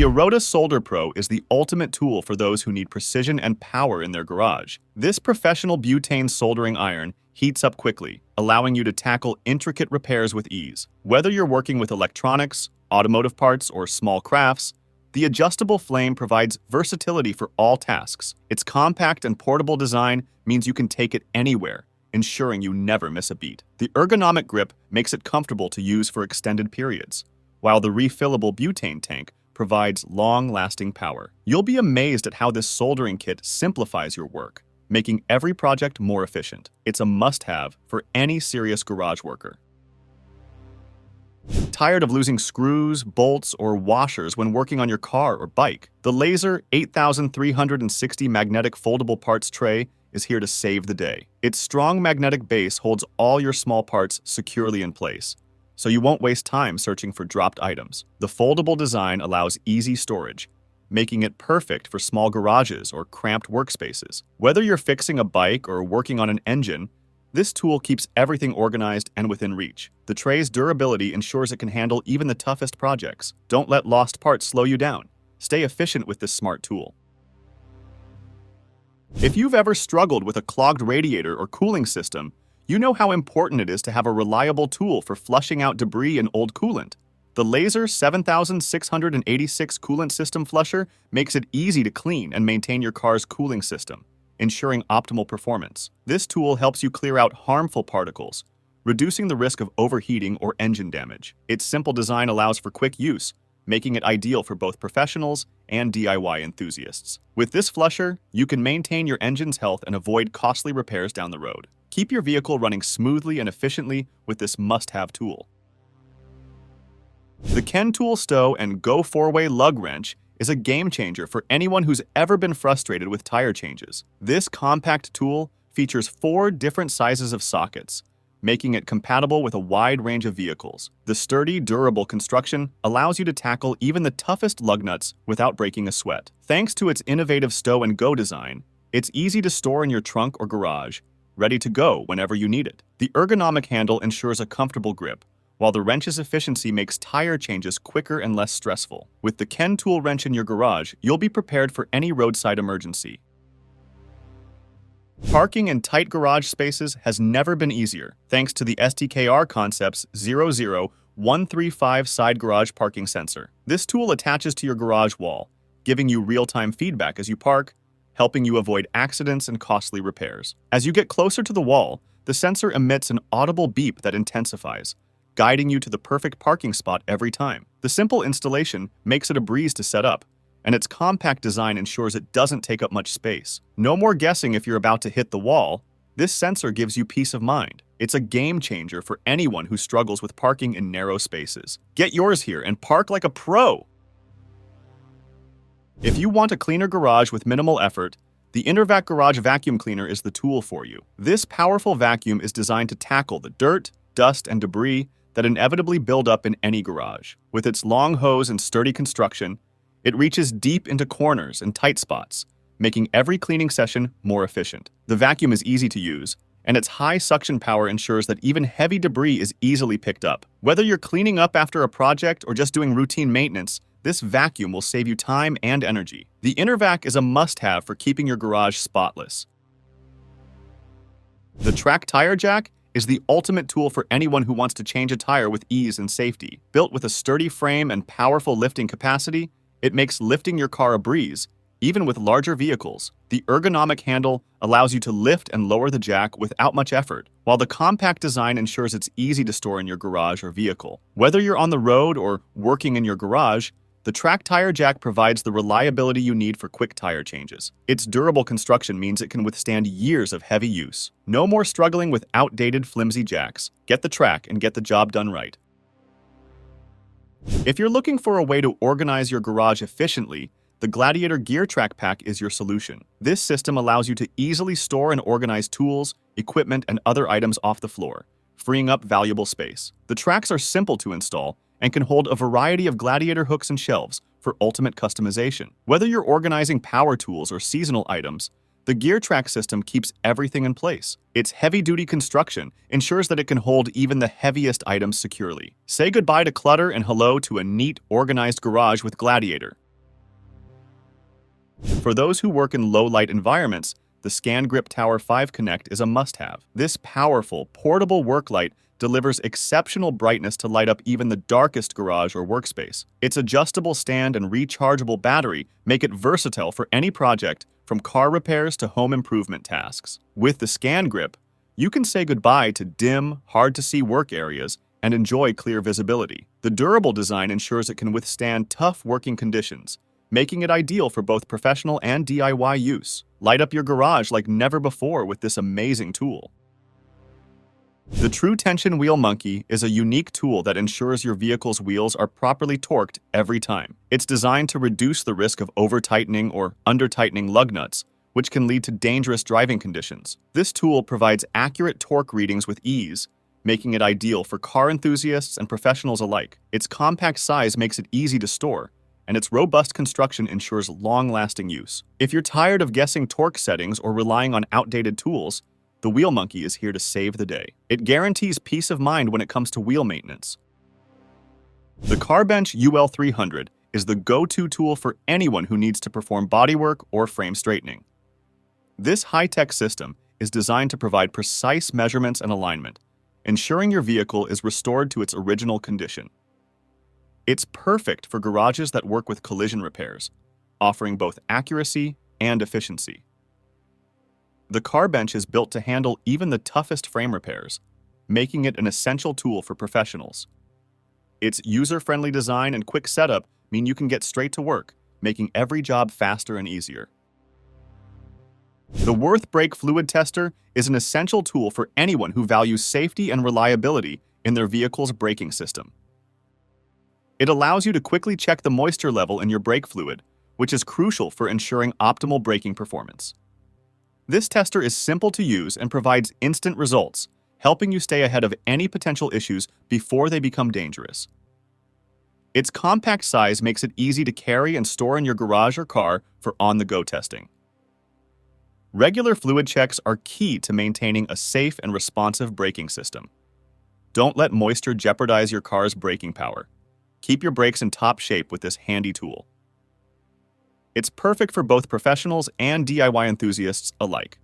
The IRODA SOLDERPRO is the ultimate tool for those who need precision and power in their garage. This professional butane soldering iron heats up quickly, allowing you to tackle intricate repairs with ease. Whether you're working with electronics, automotive parts, or small crafts, the adjustable flame provides versatility for all tasks. Its compact and portable design means you can take it anywhere, ensuring you never miss a beat. The ergonomic grip makes it comfortable to use for extended periods, while the refillable butane tank provides long-lasting power. You'll be amazed at how this soldering kit simplifies your work, making every project more efficient. It's a must-have for any serious garage worker. Tired of losing screws, bolts, or washers when working on your car or bike? The Laser 8360 magnetic foldable parts tray is here to save the day. Its strong magnetic base holds all your small parts securely in place, so you won't waste time searching for dropped items. The foldable design allows easy storage, making it perfect for small garages or cramped workspaces. Whether you're fixing a bike or working on an engine, this tool keeps everything organized and within reach. The tray's durability ensures it can handle even the toughest projects. Don't let lost parts slow you down. Stay efficient with this smart tool. If you've ever struggled with a clogged radiator or cooling system, you know how important it is to have a reliable tool for flushing out debris and old coolant. The Laser 7686 coolant system flusher makes it easy to clean and maintain your car's cooling system, ensuring optimal performance. This tool helps you clear out harmful particles, reducing the risk of overheating or engine damage. Its simple design allows for quick use, making it ideal for both professionals and DIY enthusiasts. With this flusher, you can maintain your engine's health and avoid costly repairs down the road. Keep your vehicle running smoothly and efficiently with this must-have tool. The Ken Tool Stow and Go 4-Way Lug Wrench is a game-changer for anyone who's ever been frustrated with tire changes. This compact tool features 4 different sizes of sockets, making it compatible with a wide range of vehicles. The sturdy, durable construction allows you to tackle even the toughest lug nuts without breaking a sweat. Thanks to its innovative stow and go design, it's easy to store in your trunk or garage, ready to go whenever you need it. The ergonomic handle ensures a comfortable grip, while the wrench's efficiency makes tire changes quicker and less stressful. With the Ken Tool wrench in your garage, you'll be prepared for any roadside emergency. Parking in tight garage spaces has never been easier, thanks to the STKR Concepts 00135 side garage parking sensor. This tool attaches to your garage wall, giving you real-time feedback as you park, helping you avoid accidents and costly repairs. As you get closer to the wall, the sensor emits an audible beep that intensifies, guiding you to the perfect parking spot every time. The simple installation makes it a breeze to set up, and its compact design ensures it doesn't take up much space. No more guessing if you're about to hit the wall. This sensor gives you peace of mind. It's a game changer for anyone who struggles with parking in narrow spaces. Get yours here and park like a pro! If you want a cleaner garage with minimal effort, the InterVac Garage Vacuum Cleaner is the tool for you. This powerful vacuum is designed to tackle the dirt, dust, and debris that inevitably build up in any garage. With its long hose and sturdy construction, it reaches deep into corners and tight spots, making every cleaning session more efficient. The vacuum is easy to use, and its high suction power ensures that even heavy debris is easily picked up. Whether you're cleaning up after a project or just doing routine maintenance, this vacuum will save you time and energy. The InterVac is a must-have for keeping your garage spotless. The TRAC tire jack is the ultimate tool for anyone who wants to change a tire with ease and safety. Built with a sturdy frame and powerful lifting capacity, it makes lifting your car a breeze, even with larger vehicles. The ergonomic handle allows you to lift and lower the jack without much effort, while the compact design ensures it's easy to store in your garage or vehicle. Whether you're on the road or working in your garage, the TRAC tire jack provides the reliability you need for quick tire changes. Its durable construction means it can withstand years of heavy use. No more struggling with outdated, flimsy jacks. Get the TRAC and get the job done right. If you're looking for a way to organize your garage efficiently, the Gladiator GearTrack pack is your solution. This system allows you to easily store and organize tools, equipment, and other items off the floor, freeing up valuable space. The tracks are simple to install and can hold a variety of Gladiator hooks and shelves for ultimate customization. Whether you're organizing power tools or seasonal items, the GearTrack system keeps everything in place. Its heavy-duty construction ensures that it can hold even the heaviest items securely. Say goodbye to clutter and hello to a neat, organized garage with Gladiator. For those who work in low-light environments, the SCANGRIP Tower 5 Connect is a must-have. This powerful, portable work light delivers exceptional brightness to light up even the darkest garage or workspace. Its adjustable stand and rechargeable battery make it versatile for any project, from car repairs to home improvement tasks. With the SCANGRIP, you can say goodbye to dim, hard-to-see work areas and enjoy clear visibility. The durable design ensures it can withstand tough working conditions, making it ideal for both professional and DIY use. Light up your garage like never before with this amazing tool. The True Tension Wheel Monkey is a unique tool that ensures your vehicle's wheels are properly torqued every time. It's designed to reduce the risk of over-tightening or under-tightening lug nuts, which can lead to dangerous driving conditions. This tool provides accurate torque readings with ease, making it ideal for car enthusiasts and professionals alike. Its compact size makes it easy to store, and its robust construction ensures long-lasting use. If you're tired of guessing torque settings or relying on outdated tools, the Wheel Monkey is here to save the day. It guarantees peace of mind when it comes to wheel maintenance. The Carbench UL300 is the go-to tool for anyone who needs to perform bodywork or frame straightening. This high-tech system is designed to provide precise measurements and alignment, ensuring your vehicle is restored to its original condition. It's perfect for garages that work with collision repairs, offering both accuracy and efficiency. The Carbench is built to handle even the toughest frame repairs, making it an essential tool for professionals. Its user-friendly design and quick setup mean you can get straight to work, making every job faster and easier. The Wurth Brake Fluid Tester is an essential tool for anyone who values safety and reliability in their vehicle's braking system. It allows you to quickly check the moisture level in your brake fluid, which is crucial for ensuring optimal braking performance. This tester is simple to use and provides instant results, helping you stay ahead of any potential issues before they become dangerous. Its compact size makes it easy to carry and store in your garage or car for on-the-go testing. Regular fluid checks are key to maintaining a safe and responsive braking system. Don't let moisture jeopardize your car's braking power. Keep your brakes in top shape with this handy tool. It's perfect for both professionals and DIY enthusiasts alike.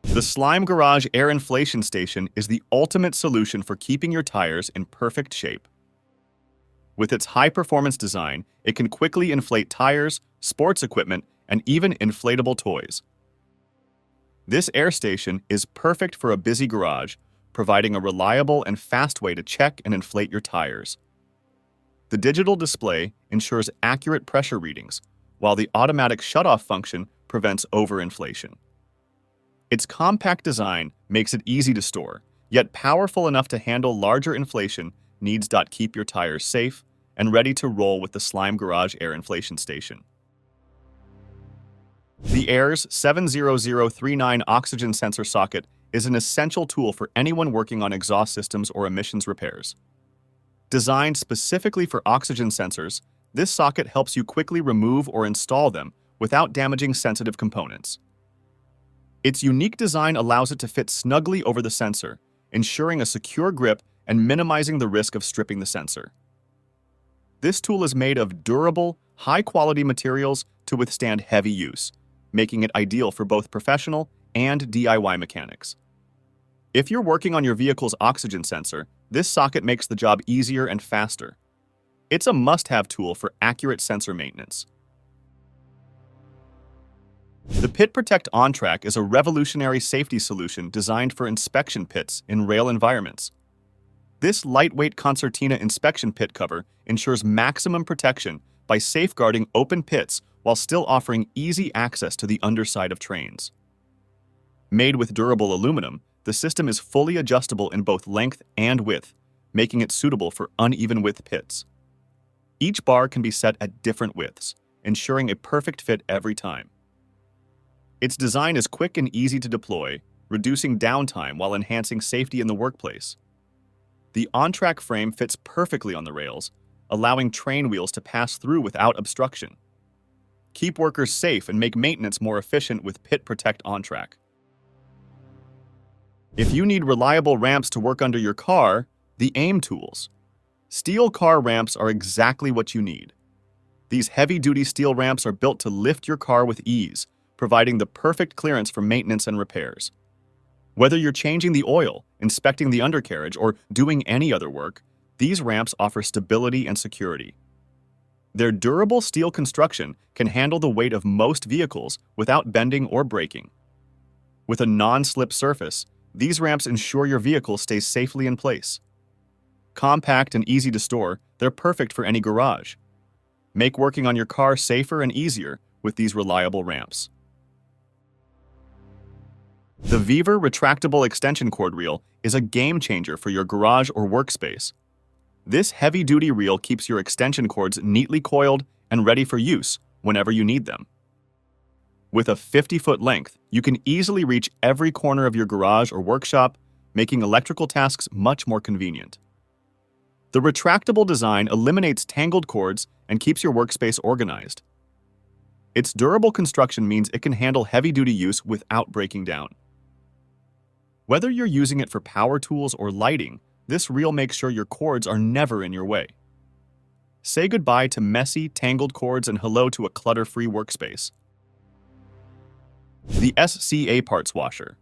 The Slime Garage Air Inflation Station is the ultimate solution for keeping your tires in perfect shape. With its high-performance design, it can quickly inflate tires, sports equipment, and even inflatable toys. This air station is perfect for a busy garage, providing a reliable and fast way to check and inflate your tires. The digital display ensures accurate pressure readings, while the automatic shutoff function prevents overinflation. Its compact design makes it easy to store, yet powerful enough to handle larger inflation needs. Keep your tires safe and ready to roll with the Slime Garage Air Inflation Station. The AIRS 70039 oxygen sensor socket is an essential tool for anyone working on exhaust systems or emissions repairs. Designed specifically for oxygen sensors, this socket helps you quickly remove or install them without damaging sensitive components. Its unique design allows it to fit snugly over the sensor, ensuring a secure grip and minimizing the risk of stripping the sensor. This tool is made of durable, high-quality materials to withstand heavy use, making it ideal for both professional and DIY mechanics. If you're working on your vehicle's oxygen sensor, this socket makes the job easier and faster. It's a must-have tool for accurate sensor maintenance. The PitProtect OnTrack is a revolutionary safety solution designed for inspection pits in rail environments. This lightweight concertina inspection pit cover ensures maximum protection by safeguarding open pits while still offering easy access to the underside of trains. Made with durable aluminum, the system is fully adjustable in both length and width, making it suitable for uneven width pits. Each bar can be set at different widths, ensuring a perfect fit every time. Its design is quick and easy to deploy, reducing downtime while enhancing safety in the workplace. The OnTrack frame fits perfectly on the rails, allowing train wheels to pass through without obstruction. Keep workers safe and make maintenance more efficient with PitProtect OnTrack. If you need reliable ramps to work under your car, the AIM tools. Steel car ramps are exactly what you need. These heavy-duty steel ramps are built to lift your car with ease, providing the perfect clearance for maintenance and repairs. Whether you're changing the oil, inspecting the undercarriage, or doing any other work, these ramps offer stability and security. Their durable steel construction can handle the weight of most vehicles without bending or breaking. With a non-slip surface, these ramps ensure your vehicle stays safely in place. Compact and easy to store, they're perfect for any garage. Make working on your car safer and easier with these reliable ramps. The VEVOR retractable extension cord reel is a game changer for your garage or workspace. This heavy-duty reel keeps your extension cords neatly coiled and ready for use whenever you need them. With a 50-foot length, you can easily reach every corner of your garage or workshop, making electrical tasks much more convenient. The retractable design eliminates tangled cords and keeps your workspace organized. Its durable construction means it can handle heavy-duty use without breaking down. Whether you're using it for power tools or lighting, this reel makes sure your cords are never in your way. Say goodbye to messy, tangled cords and hello to a clutter-free workspace. The SCA Parts Washer.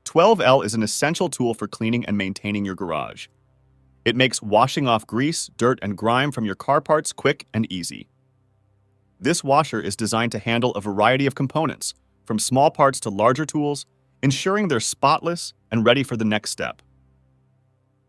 12L is an essential tool for cleaning and maintaining your garage. It makes washing off grease, dirt, and grime from your car parts quick and easy. This washer is designed to handle a variety of components, from small parts to larger tools, ensuring they're spotless and ready for the next step.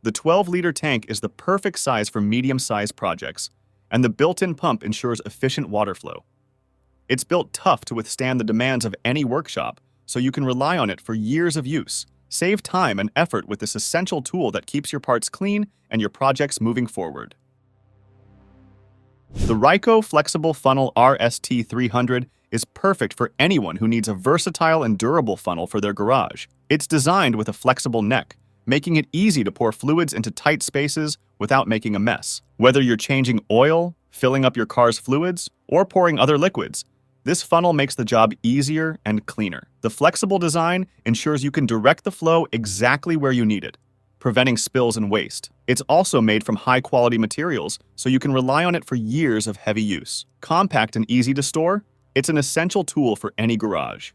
The 12-liter tank is the perfect size for medium-sized projects, and the built-in pump ensures efficient water flow. It's built tough to withstand the demands of any workshop, so you can rely on it for years of use. Save time and effort with this essential tool that keeps your parts clean and your projects moving forward. The Ryco Flexible Funnel RST300 is perfect for anyone who needs a versatile and durable funnel for their garage. It's designed with a flexible neck, making it easy to pour fluids into tight spaces without making a mess. Whether you're changing oil, filling up your car's fluids, or pouring other liquids, this funnel makes the job easier and cleaner. The flexible design ensures you can direct the flow exactly where you need it, preventing spills and waste. It's also made from high-quality materials, so you can rely on it for years of heavy use. Compact and easy to store, it's an essential tool for any garage.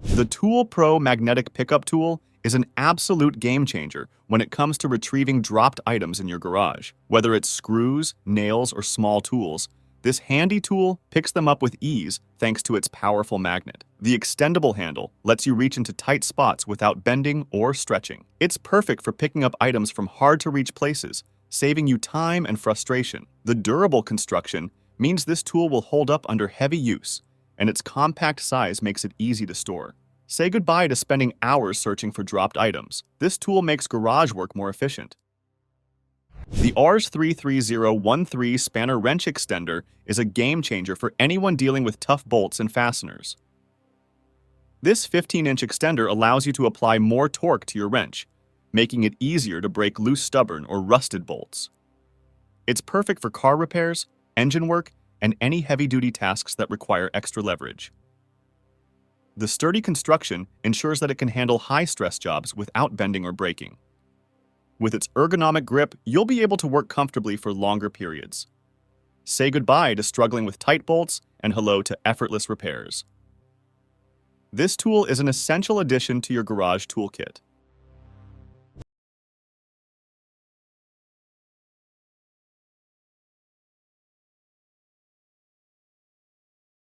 The Tool Pro magnetic pickup tool is an absolute game changer when it comes to retrieving dropped items in your garage. Whether it's screws, nails, or small tools, this handy tool picks them up with ease thanks to its powerful magnet. The extendable handle lets you reach into tight spots without bending or stretching. It's perfect for picking up items from hard-to-reach places, saving you time and frustration. The durable construction means this tool will hold up under heavy use, and its compact size makes it easy to store. Say goodbye to spending hours searching for dropped items. This tool makes garage work more efficient. The RS33013 Spanner Wrench Extender is a game changer for anyone dealing with tough bolts and fasteners. This 15-inch extender allows you to apply more torque to your wrench, making it easier to break loose, stubborn, or rusted bolts. It's perfect for car repairs, engine work, and any heavy-duty tasks that require extra leverage. The sturdy construction ensures that it can handle high-stress jobs without bending or breaking. With its ergonomic grip, you'll be able to work comfortably for longer periods. Say goodbye to struggling with tight bolts and hello to effortless repairs. This tool is an essential addition to your garage toolkit.